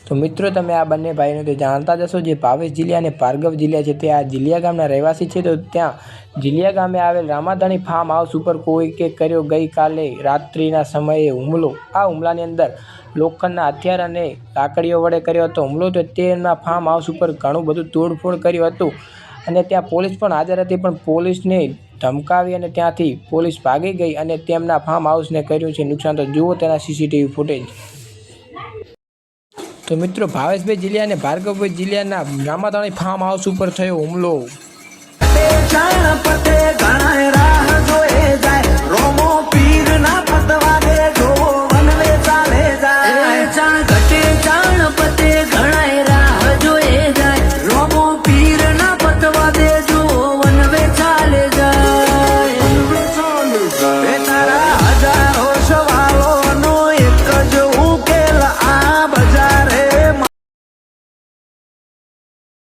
તો મિત્રો તમે આ બંને ભાઈને તો જાણતા જ હશો, જે ભાવેશ જીલિયા અને ભાર્ગવ જીલિયા છે તે આ જીલિયા ગામના રહેવાસી છે। તો ત્યાં જીલિયા ગામે આવેલ રામાધણી ફાર્મ હાઉસ ઉપર કોઈકે કર્યો ગઈકાલે રાત્રિના સમયે હુમલો। આ હુમલાની અંદર લોખંડના હથિયાર અને લાકડીઓ વડે કર્યો હતો હુમલો। તો તેના ફાર્મ હાઉસ ઉપર ઘણું બધું તોડફોડ કર્યું હતું અને ત્યાં પોલીસ પણ હાજર હતી, પણ પોલીસને ધમકાવી અને ત્યાંથી પોલીસ ભાગી ગઈ અને તેમના ફાર્મ હાઉસને કર્યું છે નુકસાન। તો જુઓ તેના સીસીટીવી ફૂટેજ। તો મિત્રો ભાવેશભાઈ જીલિયા અને ભાર્ગવભાઈ જીલિયાના રામાધણી ફાર્મ હાઉસ ઉપર થયો હુમલો।